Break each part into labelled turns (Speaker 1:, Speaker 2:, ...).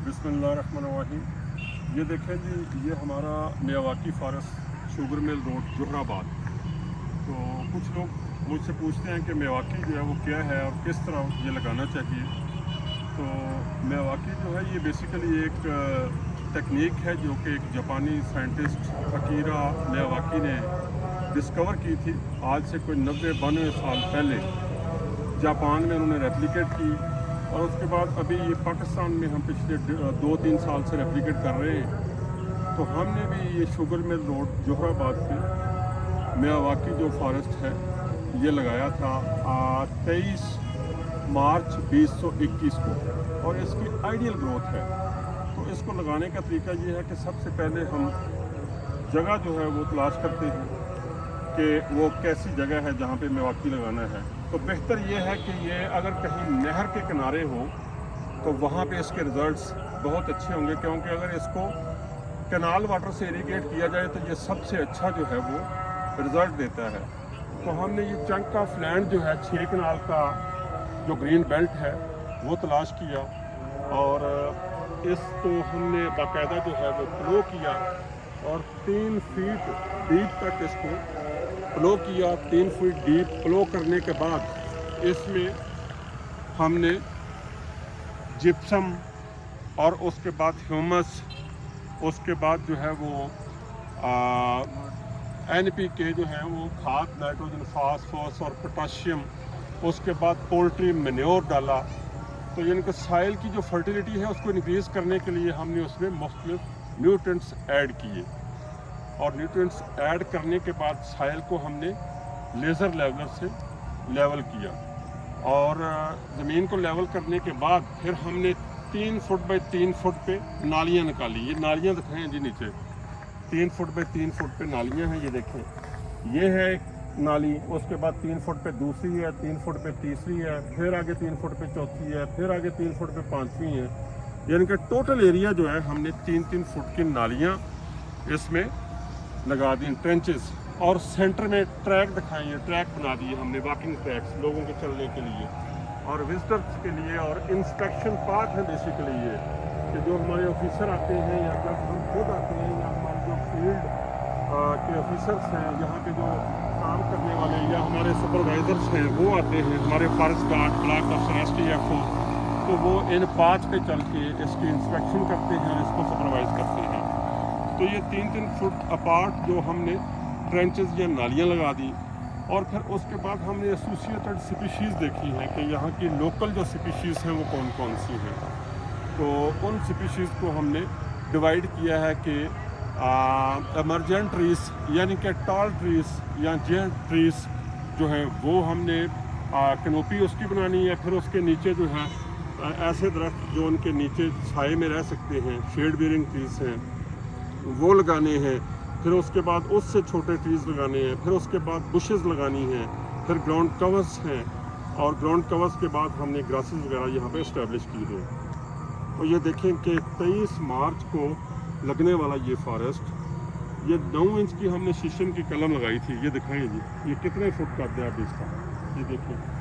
Speaker 1: बिस्मिल्लाहिर्रहमानिर्रहीम। ये देखें जी, ये हमारा Miyawaki forest sugar mill road Johrabad. तो कुछ लोग मुझसे पूछते हैं कि मियावाकी जो है वो क्या है और किस तरह ये लगाना चाहिए। तो मियावाकी जो है ये बेसिकली एक टेक्निक है जो कि एक जापानी साइंटिस्ट अकीरा मियावाकी ने डिस्कवर की थी। आज से कोई 90-92 साल पहले जापान में उन्होंने रेप्लिकेट की और उसके बाद अभी ये पाकिस्तान में हम पिछले 2-3 साल से रेप्लिकेट कर रहे हैं। तो हमने भी ये शुगर मिल रोड जोहराबाद पे मियावाकी जो फॉरेस्ट है ये लगाया था 23 मार्च 2021 को, और इसकी आइडियल ग्रोथ है। तो इसको लगाने का तरीका ये है कि सबसे पहले हम जगह जो है वो तलाश करते हैं कि वो कैसी जगह है जहाँ पे मियावाकी लगाना है। तो बेहतर ये है कि ये अगर कहीं नहर के किनारे हो तो वहाँ पे इसके रिज़ल्ट्स बहुत अच्छे होंगे, क्योंकि अगर इसको कैनाल वाटर से इरीगेट किया जाए तो ये सबसे अच्छा जो है वो रिज़ल्ट देता है। तो हमने ये चंक ऑफ लैंड जो है 6 कनाल का जो ग्रीन बेल्ट है वो तलाश किया और इसको हमने बाकायदा जो है वो प्लो किया और 3 फीट डीप तक इसको प्लो किया। 3 फीट डीप प्लो करने के बाद इसमें हमने जिप्सम और उसके बाद ह्यूमस, उसके बाद जो है वो NPK जो है वो खाद, नाइट्रोजन, फास्फोरस और पोटाशियम, उसके बाद पोल्ट्री मैन्योर डाला। तो यानी कि साइल की जो फर्टिलिटी है उसको इंक्रीज़ करने के लिए हमने उसमें मुख्तलिफ न्यूट्रिएंट्स ऐड किए और न्यूट्रिएंट्स ऐड करने के बाद साइल को हमने लेज़र लेवलर से लेवल किया और ज़मीन को लेवल करने के बाद फिर हमने 3 फुट बाई 3 फुट पे नालियाँ निकाली। ये नालियाँ दिखाएं जी नीचे, 3 फुट बाई 3 फुट पे नालियाँ हैं। ये देखें, ये है एक नाली, उसके बाद 3 फुट पे दूसरी है, 3 फुट पे तीसरी है, फिर आगे 3 फुट पे चौथी है, फिर आगे 3 फुट पे पाँचवीं है। यानी कि टोटल एरिया जो है हमने 3-3 फुट की नालियाँ इसमें लगा दी, ट्रेंचेस। और सेंटर में ट्रैक दिखाई है, ट्रैक बना दिए हमने, वॉकिंग ट्रैक्स लोगों के चलने के लिए और विजिटर्स के लिए, और इंस्पेक्शन पार्ट है बेसिकली ये कि जो हमारे ऑफिसर आते हैं या जब हम खुद आते हैं या हमारे जो फील्ड के ऑफिसर्स हैं, यहाँ के जो काम करने वाले या हमारे सुपरवाइजर्स हैं वो आते हैं, हमारे फॉरेस्ट गार्ड, ब्लॉक अफसर, STFO, तो वो इन पाथ पे चल के इसकी इंस्पेक्शन करते हैं और इसको सुपरवाइज करते हैं। तो ये 3-3 फुट अपार्ट जो हमने ट्रेंचेस या नालियाँ लगा दी और फिर उसके बाद हमने एसोसिएटेड स्पीशीज़ देखी हैं कि यहाँ की लोकल जो स्पीशीज़ हैं वो कौन कौन सी हैं। तो उन स्पीशीज़ को हमने डिवाइड किया है कि एमरजेंट ट्रीज़ यानी कि टॉल ट्रीज़ या जेंट ट्रीज़ जो हैं वो हमने कैनोपी उसकी बनानी है। फिर उसके नीचे जो है ऐसे दरख्त जो उनके नीचे छाए में रह सकते हैं, शेड बेयरिंग ट्रीज़ हैं, वो लगाने हैं। फिर उसके बाद उससे छोटे ट्रीज़ लगाने हैं, फिर उसके बाद बुशेस लगानी हैं, फिर ग्राउंड कवर्स हैं और ग्राउंड कवर्स के बाद हमने ग्रासेस वगैरह यहाँ पे इस्टेब्लिश की हैं। तो ये देखें कि 23 मार्च को लगने वाला ये फॉरेस्ट, ये 9 इंच की हमने शीशम की कलम लगाई थी। ये दिखाएं जी, ये कितने फुट का है अभी इसका, ये देखें।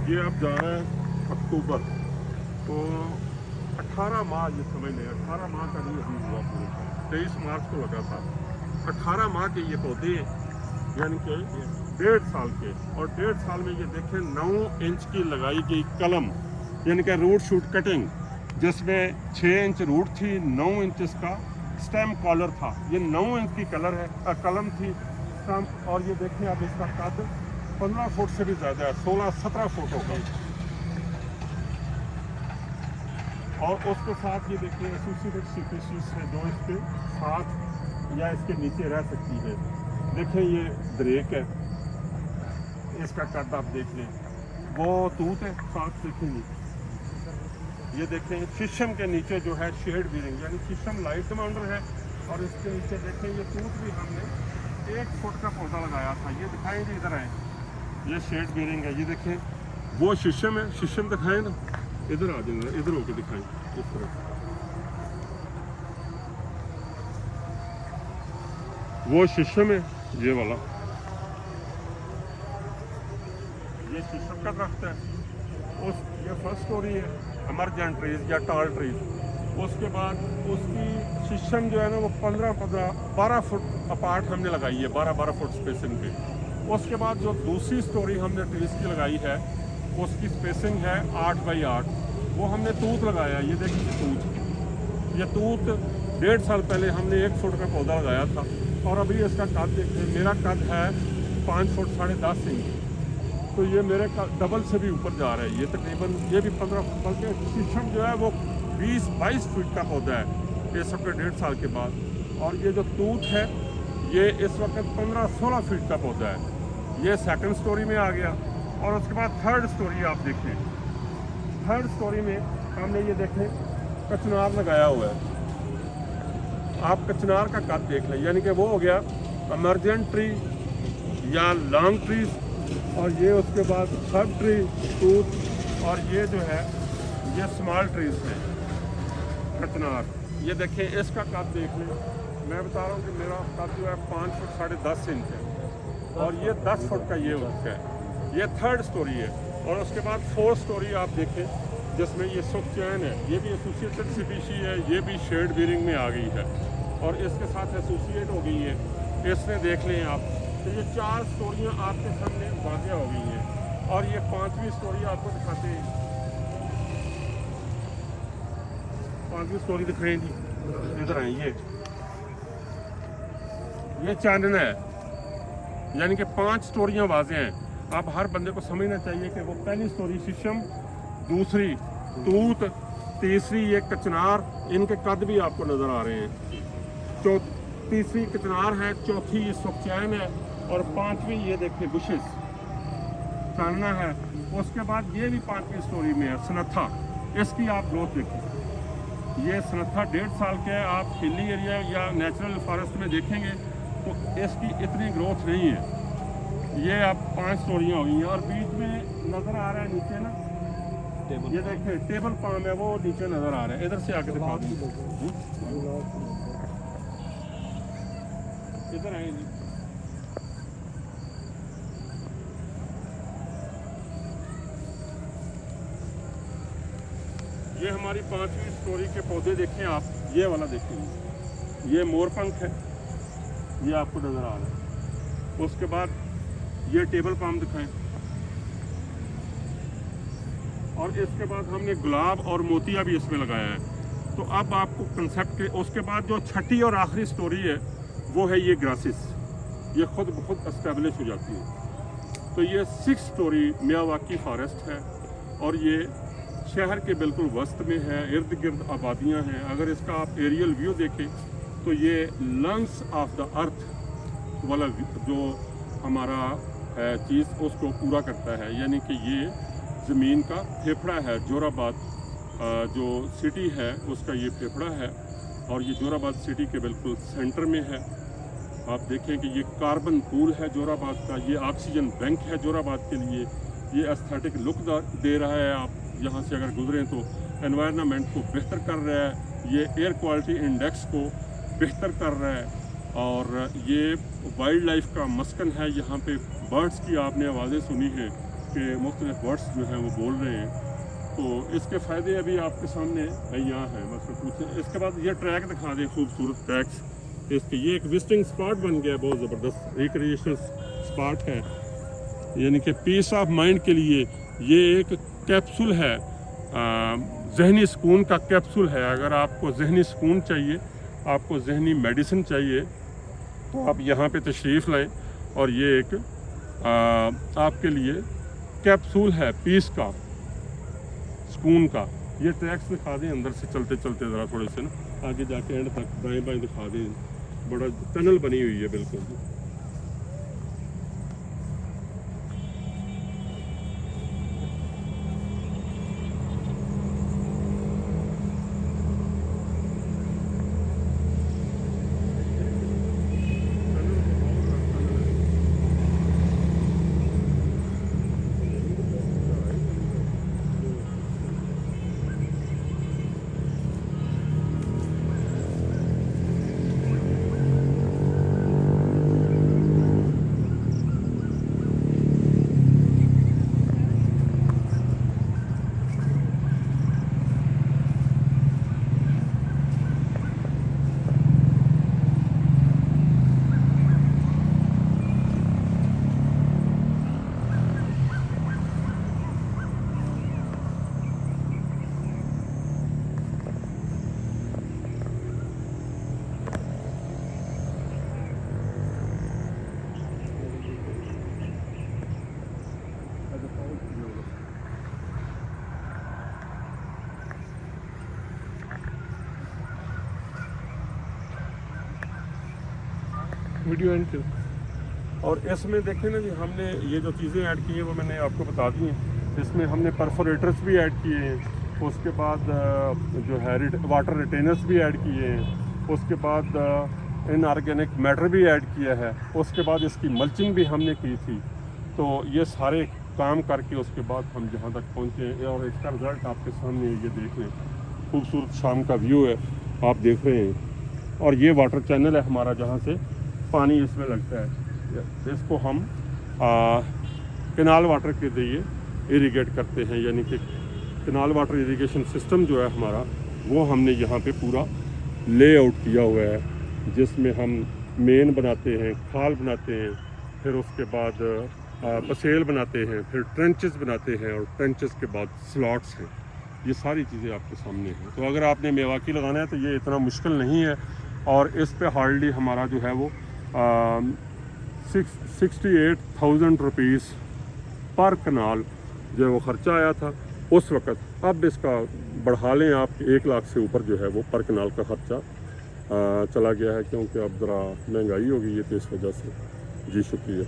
Speaker 1: ये अब जा रहा है अक्टूबर, तो 18 माह ये समझ लें, 18 माह का नहीं अभी हुआ पूरे। 23 मार्च को लगा था। 18 माह के ये पौधे यानी कि 1.5 साल के, और 1.5 साल में ये देखें 9 इंच की लगाई गई कलम यानी कि रूट शूट कटिंग, जिसमें 6 इंच रूट थी, 9 इंच इसका स्टेम कॉलर था। ये 9 इंच की कलम थी स्टेम। और ये देखें अब इसका कद 15 फुट से भी ज़्यादा है, 16-17 फुट होगा। और उसके साथ ये देखिए एसोसिएटेड स्पीशीज़ है जो इसके साथ या इसके नीचे रह सकती है। देखें ये द्रेक है, इसका कद आप देख लें, वो तूत है साथ देखेंगे। ये देखें शीशम के नीचे जो है शेड बीरिंग यानी शीशम लाइट डिमांडर है, और इसके नीचे देखें ये तूत भी हमने 1 फुट का पौधा लगाया था। ये दिखाएंगे, इधर आए, ये शेड बीरिंग है। ये देखें वो शीशम है, शीशम दिखाएं ना, इधर आ जाएंगे, इधर होके दिखाएं इस तरह। वो शीशम है ये वाला, ये शीशम का दरख्त है। ये फर्स्ट स्टोरी है, एमरजेंट ट्रीज या टॉल ट्रीज। उसके बाद उसकी शीशम जो है ना वो 12 फुट अपार्ट हमने लगाई है, 12 फुट स्पेसिंग पे। उसके बाद जो दूसरी स्टोरी हमने ट्रीज की लगाई है उसकी स्पेसिंग है 8 बाई 8। वो हमने तूत लगाया, ये देखिए तूत। ये तूत 1.5 साल पहले हमने 1 फुट का पौधा लगाया था और अभी इसका कद देखिए, मेरा कद है 5 फुट 10.5 इंच, तो ये मेरे डबल से भी ऊपर जा रहा है। ये तकरीबन ये भी 15 फुट, बल्कि शीशम जो है वो 20-22 फीट का पौधा है इस वक्त 1.5 साल के बाद। और ये जो तूत है ये इस वक्त 15-16 फीट का पौधा है। ये सेकंड स्टोरी में आ गया। और उसके बाद थर्ड स्टोरी आप देखें, थर्ड स्टोरी में हमने ये देखें कचनार लगाया हुआ है। आप कचनार का कद देख लें, यानी कि वो हो गया एमरजेंट ट्री या लॉन्ग ट्रीज, और ये उसके बाद सब ट्री तूत, और ये जो है ये स्मॉल ट्रीज है कचनार। ये देखें इसका कद देख लें, मैं बता रहा हूँ कि मेरा कद जो है 5 फुट 10.5 इंच है और ये 10 फुट का ये वर्क है। ये थर्ड स्टोरी है। और उसके बाद फोर्थ स्टोरी आप देखें जिसमें ये सुख चैन है, ये भी एसोसिएटेड स्पीशी है, ये भी शेड बीरिंग में आ गई है और इसके साथ एसोसिएट हो गई है। इसमें देख लें आप, तो ये 4 स्टोरियाँ आपके सामने वाक़या हो गई हैं। और ये 5वीं स्टोरी आपको दिखाते हैं, 5वीं स्टोरी दिखाएं जी, इधर आए। ये चांदना है, यानी कि 5 स्टोरियाँ वाज़े हैं। आप हर बंदे को समझना चाहिए कि वो पहली स्टोरी शीशम, दूसरी तूत, तीसरी ये कचनार, इनके कद भी आपको नज़र आ रहे हैं। तीसरी कचनार है, चौथी ये सुखचैन है और 5वीं ये देखिए बुशेस चांदना है। उसके बाद ये भी 5वीं स्टोरी में है सनत्था। इसकी आप ग्रोथ देखिए, ये सनत्था 1.5 साल के है। आप हिली एरिया या नेचुरल फॉरेस्ट में देखेंगे तो इसकी इतनी ग्रोथ नहीं है। ये अब 5 स्टोरियाँ हो गई हैं। और बीच में नज़र आ रहा है नीचे ना, ये देखें टेबल पाम है, वो नीचे नज़र आ रहा है। इधर से आके दिखा दूँ, इधर आए जी। ये हमारी 5वीं स्टोरी के पौधे देखें आप, ये वाला देखें, ये मोरपंख है, ये आपको नज़र आ रहा है। उसके बाद ये टेबल पाम दिखाएं और इसके बाद हमने गुलाब और मोतिया भी इसमें लगाया है। तो अब आपको कंसेप्ट के उसके बाद जो छठी और आखिरी स्टोरी है वो है ये ग्रासेस, ये खुद बहुत एस्टेब्लिश हो जाती है। तो ये 6 स्टोरी मियावाकी फॉरेस्ट है और ये शहर के बिल्कुल वस्त में है, इर्द गिर्द आबादियाँ हैं। अगर इसका आप एरियल व्यू देखें तो ये लंग्स ऑफ द अर्थ वाला जो हमारा चीज़ उसको पूरा करता है, यानी कि ये ज़मीन का फेफड़ा है। जोराबाद जो सिटी है उसका ये फेफड़ा है और ये जोराबाद सिटी के बिल्कुल सेंटर में है। आप देखें कि ये कार्बन पूल है जोराबाद का, ये ऑक्सीजन बैंक है जोराबाद के लिए, ये एस्थेटिक लुक दे रहा है। आप यहाँ से अगर गुजरें तो एनवायरनमेंट को बेहतर कर रहा है, ये एयर क्वालिटी इंडेक्स को बेहतर कर रहा है और ये वाइल्ड लाइफ का मस्कन है। यहाँ पे बर्ड्स की आपने आवाज़ें सुनी हैं कि मुख्तलिफ बर्ड्स जो हैं वो बोल रहे हैं। तो इसके फ़ायदे अभी आपके सामने यहाँ हैं, मतलब कुछ। इसके बाद ये ट्रैक दिखा दें, खूबसूरत ट्रैक्स इसके। ये एक विजिटिंग स्पॉट बन गया, बहुत ज़बरदस्त रिक्रिएशनल स्पॉट है, यानी कि पीस ऑफ माइंड के लिए ये एक कैप्सूल है, जहनी सुकून का कैप्सूल है। अगर आपको जहनी सुकून चाहिए, आपको जहनी मेडिसिन चाहिए तो आप यहाँ पे तशरीफ़ लाएं और ये एक आपके लिए कैप्सूल है पीस का, सुकून का। ये ट्रैक्स दिखा दें अंदर से चलते चलते, ज़रा थोड़े से ना आगे जाके एंड तक दाएं बाएं दिखा दें। बड़ा टनल बनी हुई है बिल्कुल।
Speaker 2: वीडियो एंड पे।
Speaker 1: और इसमें देखें ना जी, हमने ये जो चीज़ें ऐड की हैं वो मैंने आपको बता दी हैं। इसमें हमने परफोरेटर्स भी ऐड किए हैं, उसके बाद जो है वाटर रिटेनर्स भी ऐड किए हैं, उसके बाद इनऑर्गेनिक मैटर भी ऐड किया है, उसके बाद इसकी मल्चिंग भी हमने की थी। तो ये सारे काम करके उसके बाद हम जहाँ तक पहुँचे हैं, और इसका रिज़ल्ट आपके सामने ये देख लें। खूबसूरत शाम का व्यू है, आप देख रहे हैं। और ये वाटर चैनल है हमारा, जहाँ से पानी इसमें लगता है। इसको हम कैनाल वाटर के जरिए इरीगेट करते हैं, यानी कि कैनाल वाटर इरीगेशन सिस्टम जो है हमारा, वो हमने यहाँ पे पूरा लेआउट किया हुआ है, जिसमें हम मेन बनाते हैं, खाल बनाते हैं, फिर उसके बाद पसेल बनाते हैं, फिर ट्रेंचेस बनाते हैं, और ट्रेंचेस के बाद स्लॉट्स हैं। ये सारी चीज़ें आपके सामने हैं। तो अगर आपने मेवाकी लगाना है तो ये इतना मुश्किल नहीं है, और इस पे हार्डली हमारा जो है वो 68,000 रुपीज़ पर कनाल जो है वो ख़र्चा आया था उस वक़्त। अब इसका बढ़ा लें आप, 1 लाख से ऊपर जो है वो पर कनाल का ख़र्चा चला गया है, क्योंकि अब ज़रा महंगाई हो गई है, तो इस वजह से। जी शुक्रिया।